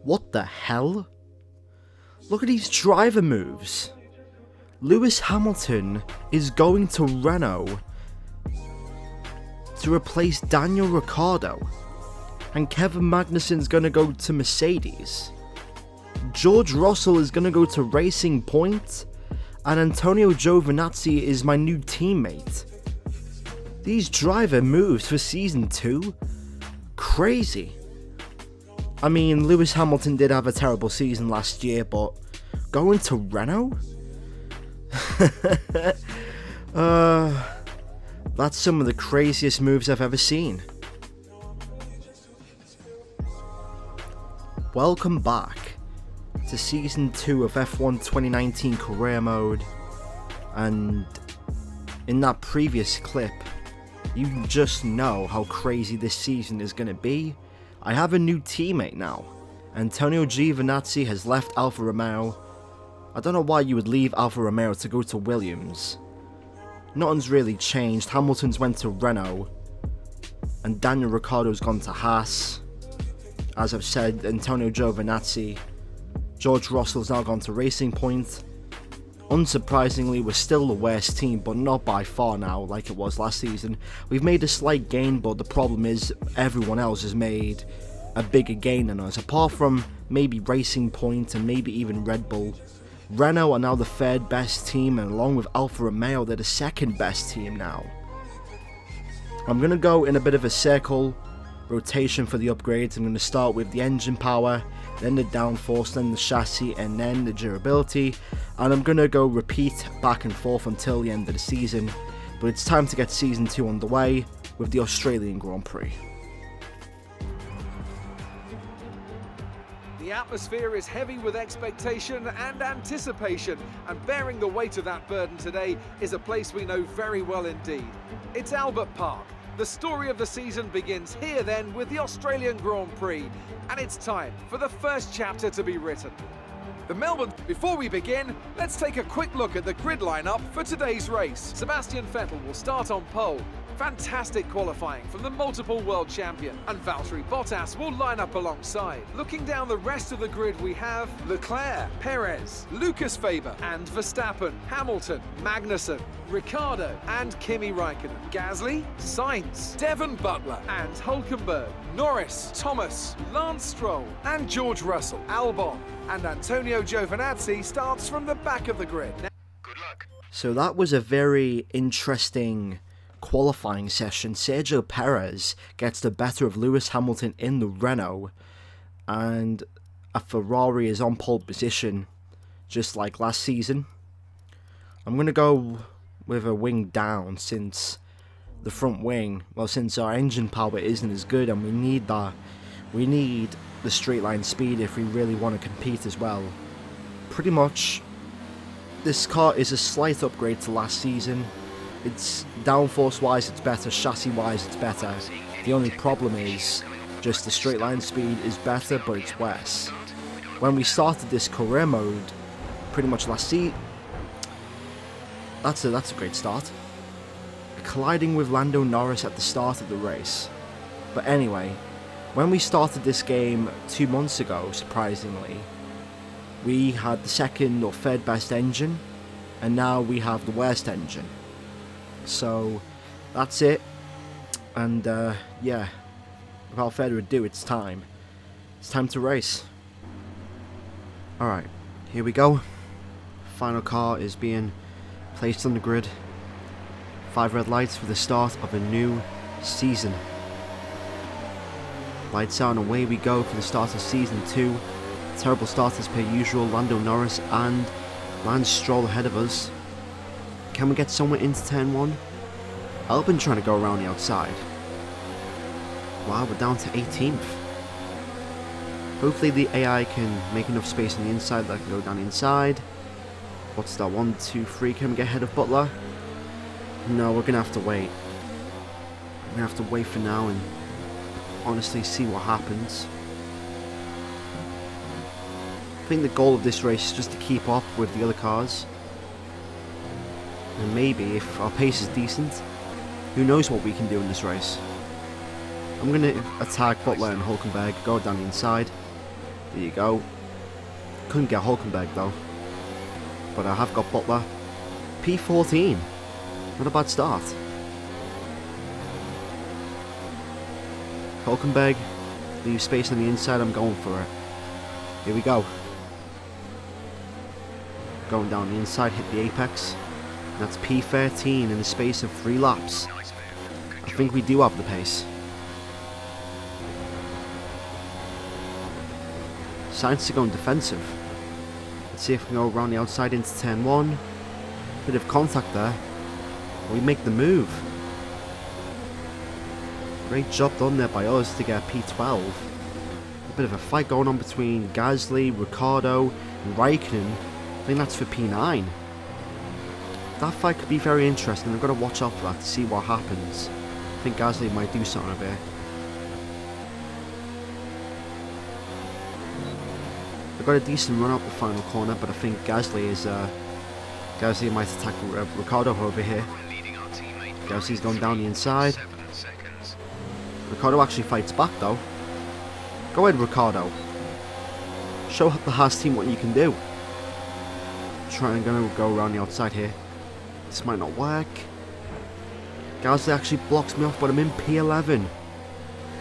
What the hell? Look at these driver moves. Lewis Hamilton is going to Renault to replace Daniel Ricciardo. And Kevin Magnussen's going to go to Mercedes. George Russell is going to go to Racing Point. And Antonio Giovinazzi is my new teammate. These driver moves for Season 2? Crazy. I mean, Lewis Hamilton did have a terrible season last year, but going to Renault? That's some of the craziest moves I've ever seen. Welcome back to Season 2 of F1 2019 Career Mode, and in that previous clip, you just know how crazy this season is going to be. I have a new teammate now. Antonio Giovinazzi has left Alfa Romeo. I don't know why you would leave Alfa Romeo to go to Williams. Nothing's really changed. Hamilton's went to Renault, and Daniel Ricciardo's gone to Haas. As I've said, Antonio Giovinazzi. George Russell's now gone to Racing Point. Unsurprisingly, we're still the worst team, but not by far now like it was last season. We've made a slight gain, but the problem is everyone else has made a bigger gain than us. Apart from maybe Racing Point and maybe even Red Bull. Renault are now the third best team, and along with Alfa Romeo, they're the second best team now. I'm going to go in a bit of a circle rotation for the upgrades. I'm going to start with the engine power, then the downforce, then the chassis, and then the durability, and I'm going to go repeat back and forth until the end of the season. But it's time to get Season 2 underway with the Australian Grand Prix. The atmosphere is heavy with expectation and anticipation, and bearing the weight of that burden today is a place we know very well indeed. It's Albert Park. The story of the season begins here then with the Australian Grand Prix, and it's time for the first chapter to be written. The Melbourne. Before we begin, let's take a quick look at the grid lineup for today's race. Sebastian Vettel will start on pole. Fantastic qualifying from the multiple world champion, and Valtteri Bottas will line up alongside. Looking down the rest of the grid, we have Leclerc, Perez, Lucas Faber and Verstappen, Hamilton, Magnussen, Ricciardo and Kimi Raikkonen, Gasly, Sainz, Devon Butler and Hulkenberg, Norris, Thomas, Lance Stroll and George Russell. Albon and Antonio Giovinazzi starts from the back of the grid. Good luck. So that was a very interesting qualifying session. Sergio Perez gets the better of Lewis Hamilton in the Renault, and a Ferrari is on pole position just like last season. I'm going to go with a wing down since the front wing, well, since our engine power isn't as good, and we need that. We need the straight line speed if we really want to compete as well. Pretty much this car is a slight upgrade to last season. It's downforce wise it's better, chassis wise it's better. The only problem is just the straight line speed is better, but it's worse. When we started this career mode pretty much last season, that's a great start. Colliding with Lando Norris at the start of the race. But anyway, when we started this game 2 months ago, surprisingly, we had the second or third best engine, and now we have the worst engine. So that's it, and yeah, without further ado, it's time to race. Alright, here we go. Final car is being placed on the grid. 5 red lights for the start of a new season. Lights out and away we go for the start of Season 2. Terrible start as per usual. Lando Norris and Lance Stroll ahead of us. Can we get someone into turn 1? Albon trying to go around the outside. Wow, we're down to 18th. Hopefully the AI can make enough space on the inside that I can go down the inside. What's that? 1, 2, 3. Can we get ahead of Butler? No, we're going to have to wait. We're going to have to wait for now and honestly see what happens. I think the goal of this race is just to keep up with the other cars. And maybe if our pace is decent, who knows what we can do in this race. I'm going to attack Butler and Hulkenberg, go down the inside. There you go. Couldn't get Hulkenberg though. But I have got Butler. P14. Not a bad start. Hulkenberg. Leave space on the inside. I'm going for it. Here we go. Going down the inside. Hit the apex. That's P13 in the space of 3 laps. I think we do have the pace. Science to go defensive. Let's see if we can go around the outside into turn 1. Bit of contact there. We make the move. Great job done there by us to get P12. A bit of a fight going on between Gasly, Ricciardo, and Raikkonen. I think that's for P9. That fight could be very interesting. I've got to watch out for that to see what happens. I think Gasly might do something over here. I've got a decent run up the final corner, but I think Gasly might attack Ricciardo over here. Gasly's going down the inside. Ricciardo actually fights back though. Go ahead, Ricciardo. Show the Haas team what you can do. I'm going to go around the outside here. This might not work. Gasly actually blocks me off, but I'm in P11.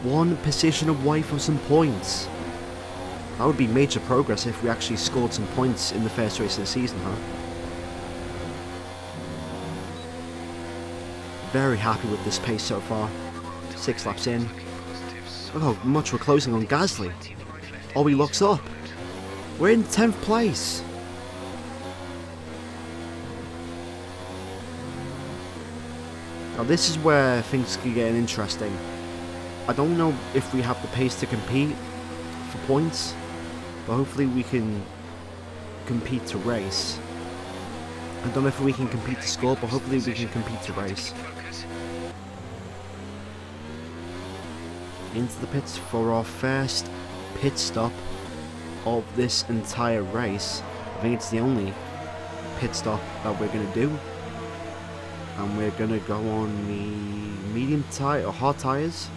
1 position away from some points. That would be major progress if we actually scored some points in the first race of the season, huh? Very happy with this pace so far. 6 laps in. Look how much we're closing on Gasly. Oh, he looks up. We're in 10th place. Now this is where things can get interesting. I don't know if we have the pace to compete for points, but hopefully we can compete to race. I don't know if we can compete to score, but hopefully we can compete to race. Into the pits for our first pit stop of this entire race. I think it's the only pit stop that we're going to do. And we're going to go on the medium tire or hard tires.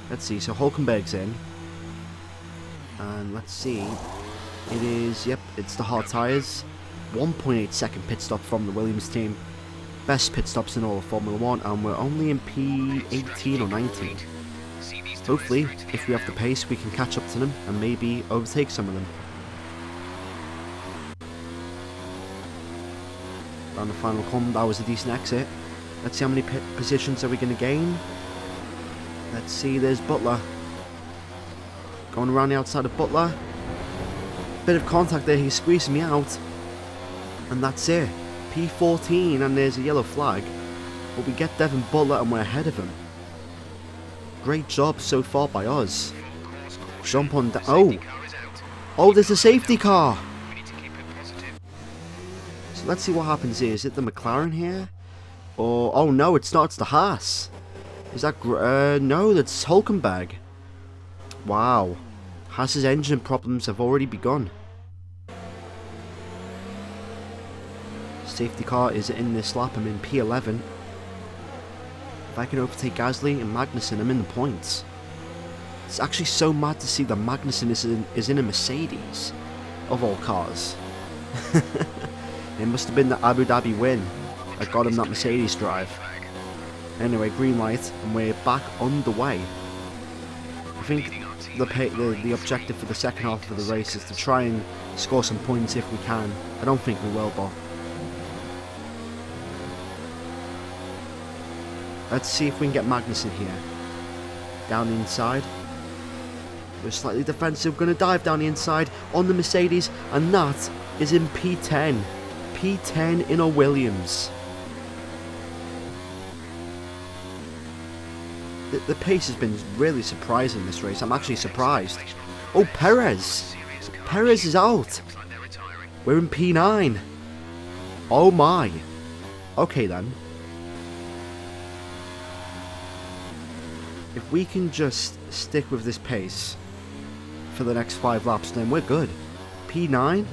Let's see, so Hulkenberg's in. And let's see. It is, yep, it's the hard tires. 1.8 second pit stop from the Williams team. Best pit stops in all of Formula 1, and we're only in P18 or 19. Hopefully, if we have the pace, we can catch up to them and maybe overtake some of them. Around the final corner, that was a decent exit. Let's see how many pit positions are we going to gain. Let's see, there's Butler. Going around the outside of Butler. Bit of contact there, he's squeezing me out. And that's it. P14, and there's a yellow flag. But we get Devin Butler and we're ahead of him. Great job so far by us. Jump on the... Oh, there's a safety car. So let's see what happens here. Is it the McLaren here? Or... Oh no, it's not. It's the Haas. Is that... no, that's Hulkenberg. Wow. Haas's engine problems have already begun. Safety car is in this lap. I'm in P11. If I can overtake Gasly and Magnussen, I'm in the points. It's actually so mad to see that Magnussen is in a Mercedes, of all cars. It must have been the Abu Dhabi win that got him that Mercedes drive. Anyway, green light, and we're back on the way. I think the objective for the second half of the race is to try and score some points if we can. I don't think we will, but let's see if we can get Magnussen here. Down the inside. We're slightly defensive. We're going to dive down the inside on the Mercedes. And that is in P10. P10 in a Williams. The pace has been really surprising this race. I'm actually surprised. Oh, Perez. Perez is out. We're in P9. Oh my. Okay then. If we can just stick with this pace for the next 5 laps, then we're good. P9?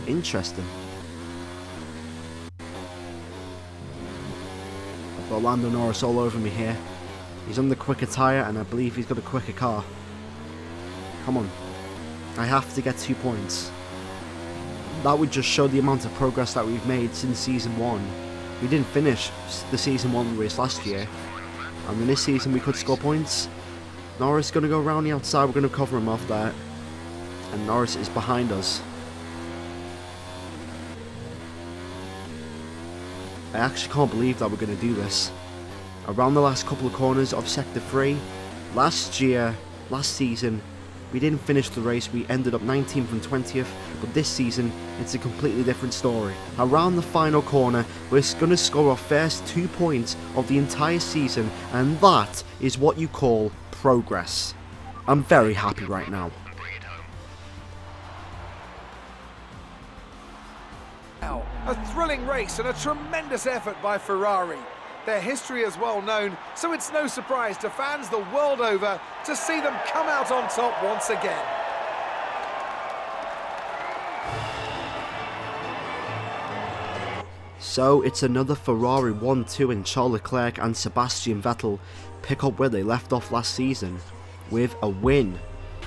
Interesting. I've got Lando Norris all over me here. He's on the quicker tyre, and I believe he's got a quicker car. Come on. I have to get 2 points. That would just show the amount of progress that we've made since Season 1. We didn't finish the Season 1 race last year, and in this season we could score points. Norris is going to go around the outside, we're going to cover him off there, and Norris is behind us. I actually can't believe that we're going to do this. Around the last couple of corners of Sector 3, last season, we didn't finish the race, we ended up 19th and 20th, but this season, it's a completely different story. Around the final corner, we're going to score our first 2 points of the entire season, and that is what you call progress. I'm very happy right now. A thrilling race and a tremendous effort by Ferrari. Their history is well known, so it's no surprise to fans the world over to see them come out on top once again. So it's another Ferrari 1-2 and Charles Leclerc and Sebastian Vettel pick up where they left off last season with a win.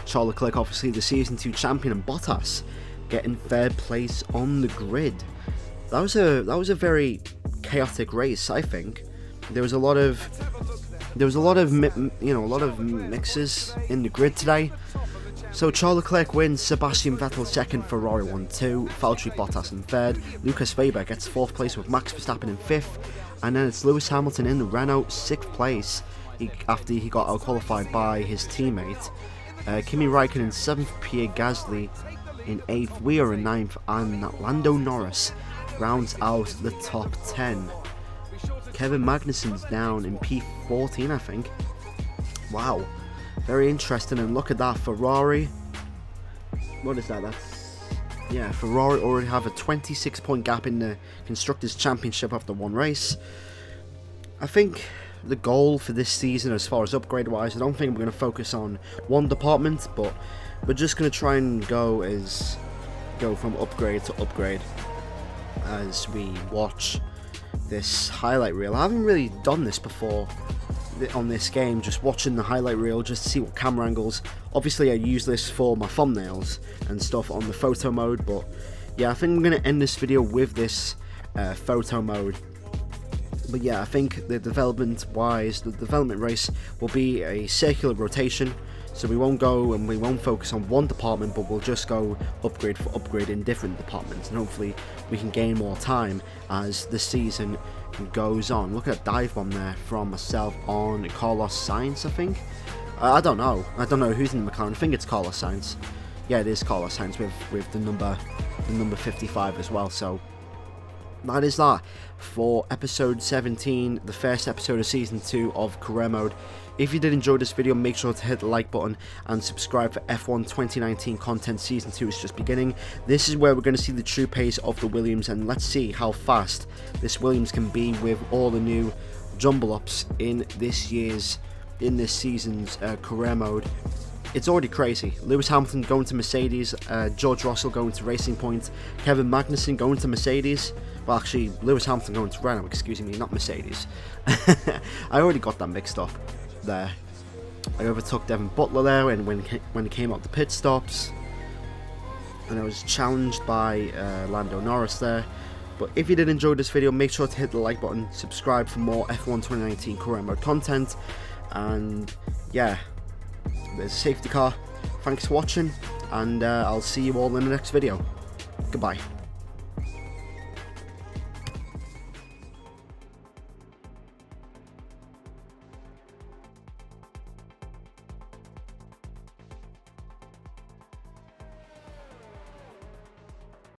Charles Leclerc, obviously the Season 2 champion, and Bottas getting third place on the grid. That was a very chaotic race, I think. There was a lot of mixes in the grid today. So Charles Leclerc wins, Sebastian Vettel second, Ferrari 1-2, Valtteri Bottas in third, Lucas Weber gets fourth place with Max Verstappen in fifth, and then it's Lewis Hamilton in the Renault sixth place after he got out-qualified by his teammate. Kimi Raikkonen in seventh, Pierre Gasly in eighth, we are in ninth, and Lando Norris rounds out the top 10. Kevin Magnussen's down in P14, I think. Wow, very interesting. And look at that, Ferrari. What is that? Ferrari already have a 26-point gap in the Constructors' Championship after one race. I think the goal for this season, as far as upgrade-wise, I don't think we're going to focus on one department, but we're just going to try and go from upgrade to upgrade as we watch this highlight reel. I haven't really done this before on this game, just watching the highlight reel just to see what camera angles. Obviously I use this for my thumbnails and stuff on the photo mode, but yeah, I think I'm going to end this video with this photo mode. But yeah, I think the development race will be a circular rotation. So we won't go and we won't focus on one department, but we'll just go upgrade for upgrade in different departments, and hopefully we can gain more time as the season goes on. Look at a dive bomb there from myself on Carlos Sainz, I think. I don't know who's in the McLaren. I think it's Carlos Sainz. Yeah, it is Carlos Sainz with the number 55 as well. So that is that for episode 17, the first episode of season 2 of Career Mode. If you did enjoy this video, make sure to hit the like button and subscribe for F1 2019 content. Season 2 is just beginning. This is where we're going to see the true pace of the Williams, and let's see how fast this Williams can be with all the new jumble ups in this season's Career Mode. It's already crazy. Lewis Hamilton going to Mercedes, George Russell going to Racing Point, Kevin Magnussen going to Mercedes. Well, actually, Lewis Hamilton going to Renault, excuse me, not Mercedes. I already got that mixed up there. I overtook Devin Butler there when he came out the pit stops, and I was challenged by Lando Norris there. But if you did enjoy this video, make sure to hit the like button, subscribe for more F1 2019 Career Mode content, and yeah, there's a safety car. Thanks for watching, and I'll see you all in the next video. Goodbye.